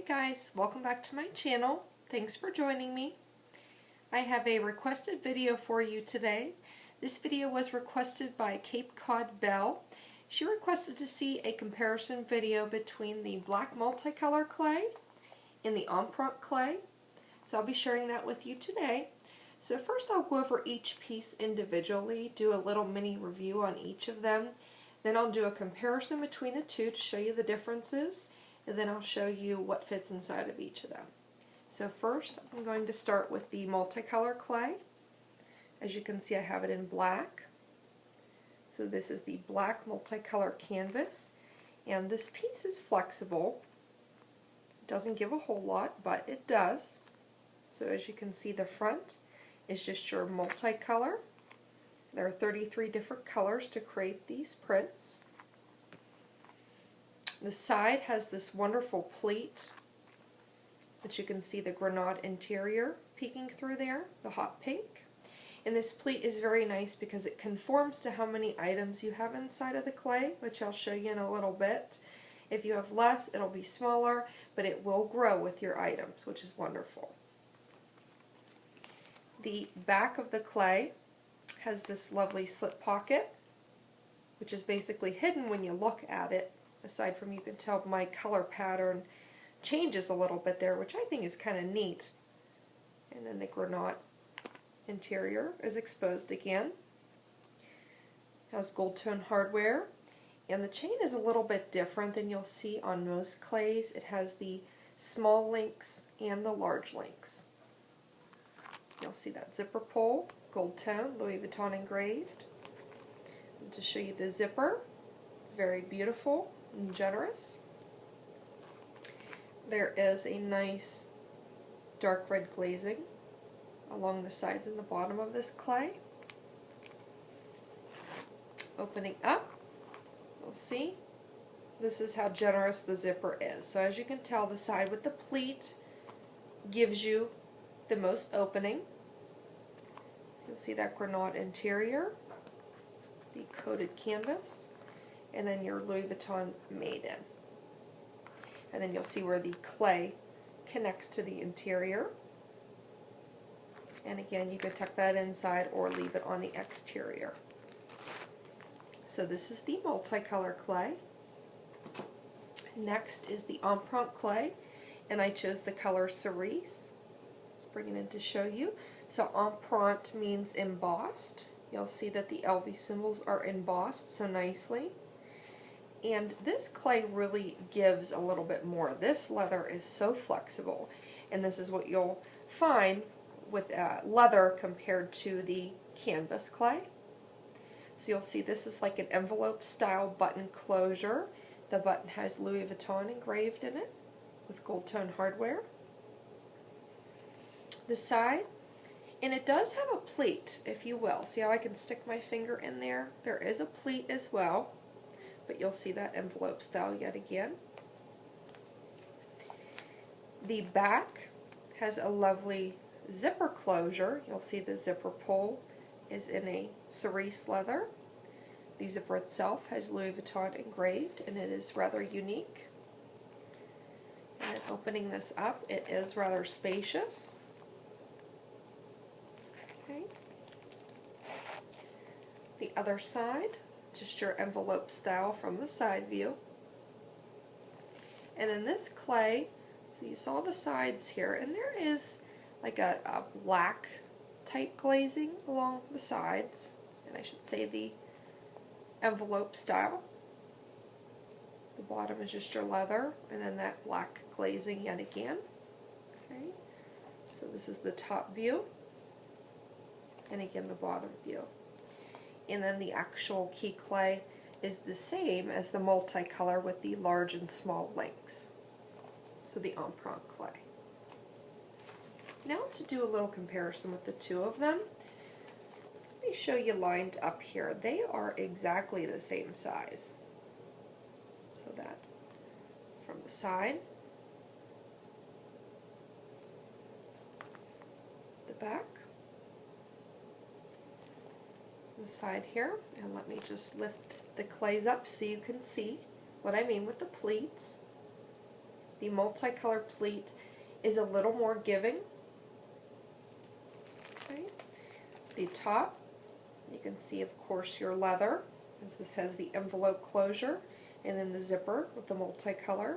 guys, welcome back to my channel. Thanks for joining me. I have a requested video for you today. This video was requested by Cape Cod Belle. She requested to see a comparison video between the black multicolor clay and the Empreinte clay. So I'll be sharing that with you today. So first I'll go over each piece individually, do a little mini review on each of them. Then I'll do a comparison between the two to show you the differences. And then I'll show you what fits inside of each of them. So first, I'm going to start with the multicolor clay. As you can see, I have it in black. So this is the black multicolor canvas. And this piece is flexible. It doesn't give a whole lot, but it does. So as you can see, the front is just your multicolor. There are 33 different colors to create these prints. The side has this wonderful pleat that you can see the granate interior peeking through there, the hot pink. And this pleat is very nice because it conforms to how many items you have inside of the clay, which I'll show you in a little bit. If you have less, it'll be smaller, but it will grow with your items, which is wonderful. The back of the clay has this lovely slip pocket, which is basically hidden when you look at it. Aside from, you can tell my color pattern changes a little bit there, which I think is kind of neat. And then the granite interior is exposed again. It has gold tone hardware, and the chain is a little bit different than you'll see on most clays. It has the small links and the large links. You'll see that zipper pull, gold tone, Louis Vuitton engraved. And to show you the zipper, very beautiful and generous. There is a nice dark red glazing along the sides and the bottom of this clay. Opening up, you'll see this is how generous the zipper is. So as you can tell, the side with the pleat gives you the most opening. So you'll see that granite interior, the coated canvas, and then your Louis Vuitton Maiden. And then you'll see where the clay connects to the interior. And again, you could tuck that inside or leave it on the exterior. So this is the multicolor clay. Next is the Empreinte clay, and I chose the color Cerise. Let's bring it in to show you. So Empreinte means embossed. You'll see that the LV symbols are embossed so nicely. And this clay really gives a little bit more. This leather is so flexible, and this is what you'll find with leather compared to the canvas clay. So you'll see this is like an envelope style button closure. The button has Louis Vuitton engraved in it with gold tone hardware. The side, and it does have a pleat, if you will. See how I can stick my finger in there? There is a pleat as well, but you'll see that envelope style yet again. The back has a lovely zipper closure. You'll see the zipper pull is in a cerise leather. The zipper itself has Louis Vuitton engraved, and it is rather unique. And opening this up, it is rather spacious. Okay. The other side, just your envelope style from the side view. And then this clay, so you saw the sides here, and there is like a black type glazing along the sides, and I should say the envelope style. The bottom is just your leather, and then that black glazing yet again. Okay, so this is the top view, and again the bottom view. And then the actual key clay is the same as the multicolor with the large and small links. So the Empreinte clay. Now to do a little comparison with the two of them, let me show you lined up here. They are exactly the same size. So that from the side, the back, the side here, and let me just lift the clays up so you can see what I mean with the pleats. The multicolor pleat is a little more giving. Okay. The top, you can see, of course, your leather, as this has the envelope closure, and then the zipper with the multicolor.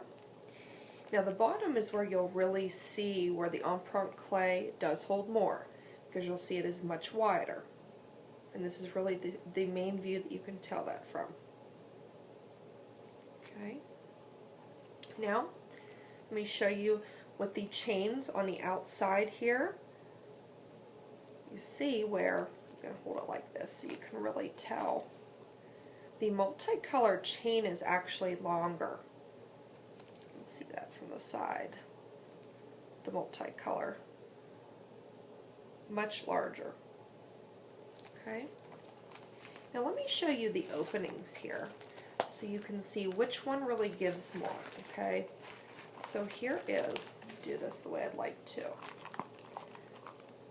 Now the bottom is where you'll really see where the Empreinte Cles does hold more, because you'll see it is much wider. And this is really the main view that you can tell that from. Okay. Now, let me show you with the chains on the outside here. You see where, I'm going to hold it like this so you can really tell. The multicolored chain is actually longer. You can see that from the side. The multicolor. Much larger. Okay. Now let me show you the openings here so you can see which one really gives more. Okay. So here is, do this the way I'd like to.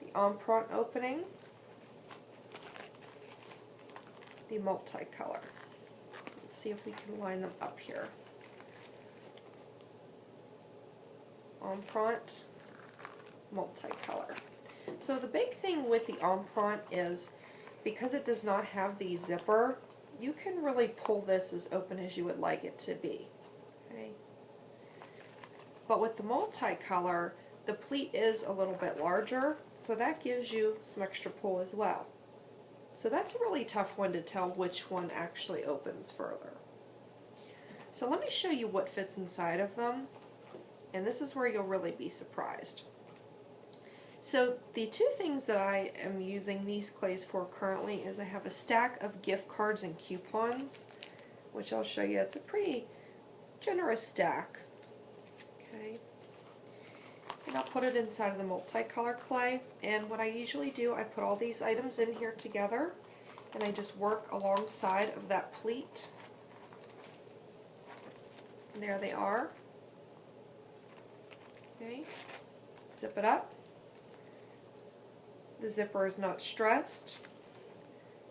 The Empreinte opening. The multicolor. Let's see if we can line them up here. Empreinte, multicolor. So the big thing with the Empreinte is, because it does not have the zipper, you can really pull this as open as you would like it to be. Okay. But with the multicolor, the pleat is a little bit larger, so that gives you some extra pull as well. So that's a really tough one to tell which one actually opens further. So let me show you what fits inside of them, and this is where you'll really be surprised. So the two things that I am using these clays for currently is I have a stack of gift cards and coupons, which I'll show you. It's a pretty generous stack. Okay. And I'll put it inside of the multicolor clay, and what I usually do, I put all these items in here together and I just work alongside of that pleat. And there they are. Okay. Zip it up. The zipper is not stressed,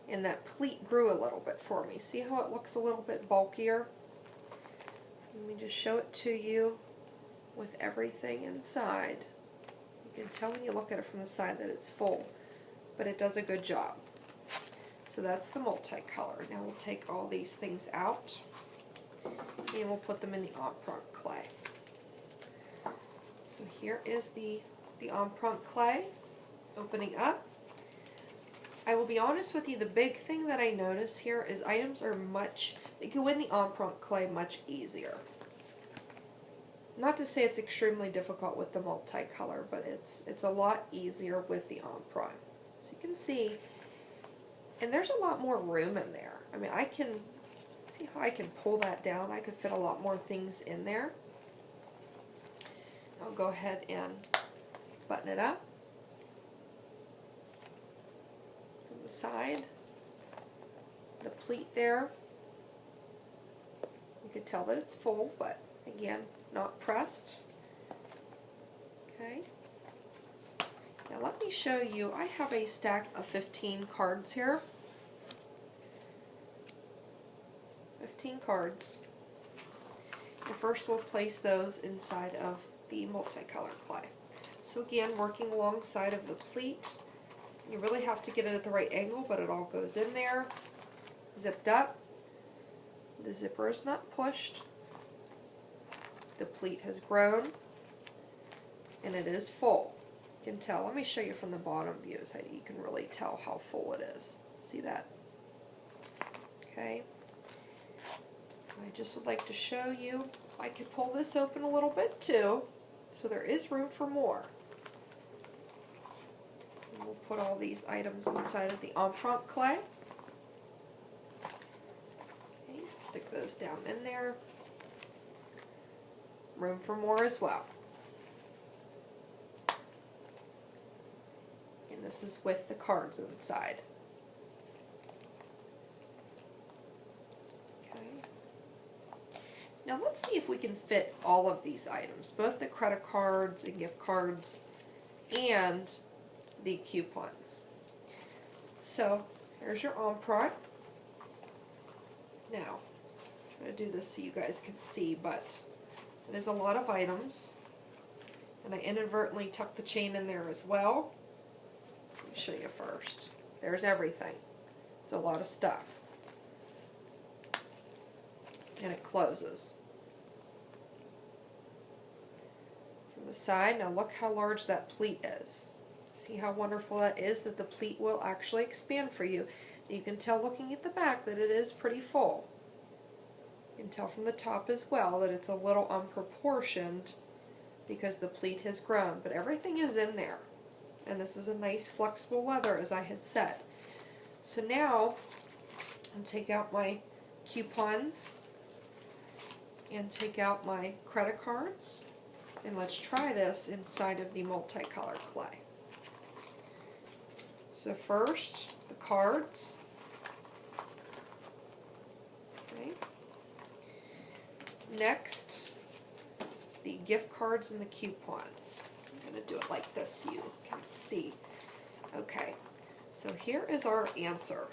and that pleat grew a little bit for me. See how it looks a little bit bulkier? Let me just show it to you with everything inside. You can tell when you look at it from the side that it's full, but it does a good job. So that's the multicolor. Now we'll take all these things out and we'll put them in the Empreinte Cles. So here is the Empreinte Cles opening up. I will be honest with you, the big thing that I notice here is items are they go in the Empreinte Cles much easier. Not to say it's extremely difficult with the multicolor, but it's a lot easier with the Empreinte. So you can see, and there's a lot more room in there. I mean, I can see how I can pull that down. I could fit a lot more things in there. I'll go ahead and button it up from the side. The pleat there, you can tell that it's full, but again, not pressed. Okay. Now let me show you, I have a stack of 15 cards here. 15 cards. And first we'll place those inside of the multicolor clay. So again, working alongside of the pleat. You really have to get it at the right angle, but it all goes in there, zipped up. The zipper is not pushed. The pleat has grown, and it is full. You can tell. Let me show you from the bottom view so you can really tell how full it is. See that? Okay. I just would like to show you, I could pull this open a little bit too, so there is room for more. And we'll put all these items inside of the Empreinte Cles. Okay, stick those down in there. Room for more as well. And this is with the cards inside. Now let's see if we can fit all of these items, both the credit cards and gift cards and the coupons. So here's your Empreinte. Now, I'm going to do this so you guys can see, but It is a lot of items. And I inadvertently tucked the chain in there as well. So let me show you first. There's everything. It's a lot of stuff. And it closes. From the side, now look how large that pleat is. See how wonderful that is, that the pleat will actually expand for you. You can tell looking at the back that it is pretty full. You can tell from the top as well that it's a little unproportioned because the pleat has grown, but everything is in there. And this is a nice flexible leather, as I had said. So now, I'll take out my coupons and take out my credit cards, and let's try this inside of the Multicolor Clay. So first, the cards. Okay. Next, the gift cards and the coupons. I'm going to do it like this so you can see. Okay, so here is our answer.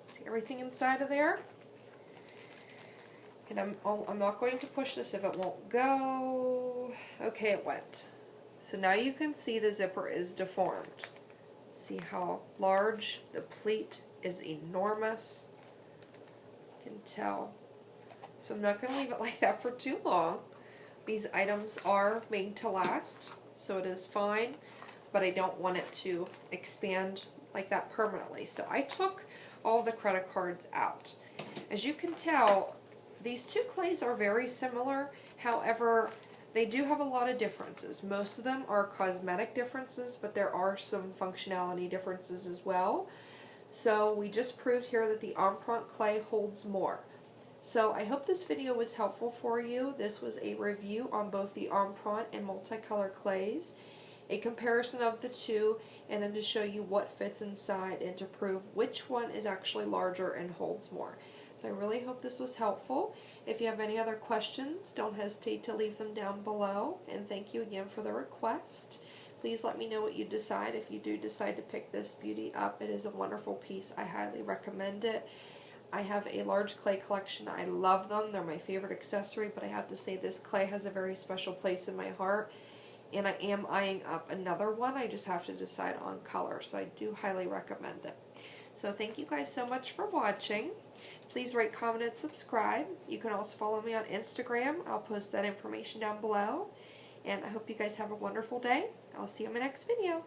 See everything inside of there? And I'm not going to push this if it won't go. Okay, it went. So now you can see the zipper is deformed. See how large the pleat is, enormous. You can tell. So I'm not going to leave it like that for too long. These items are made to last, so it is fine, but I don't want it to expand like that permanently. So I took all the credit cards out. As you can tell, these two clays are very similar. However, they do have a lot of differences. Most of them are cosmetic differences, but there are some functionality differences as well. So we just proved here that the Empreinte clay holds more. So I hope this video was helpful for you. This was a review on both the Empreinte and Multicolor Cles, a comparison of the two, and then to show you what fits inside and to prove which one is actually larger and holds more. So I really hope this was helpful. If you have any other questions, don't hesitate to leave them down below. And thank you again for the request. Please let me know what you decide. If you do decide to pick this beauty up, it is a wonderful piece. I highly recommend it. I have a large clay collection. I love them. They're my favorite accessory, but I have to say this clay has a very special place in my heart. And I am eyeing up another one. I just have to decide on color. So I do highly recommend it. So thank you guys so much for watching. Please rate, comment, and subscribe. You can also follow me on Instagram. I'll post that information down below. And I hope you guys have a wonderful day. I'll see you in my next video.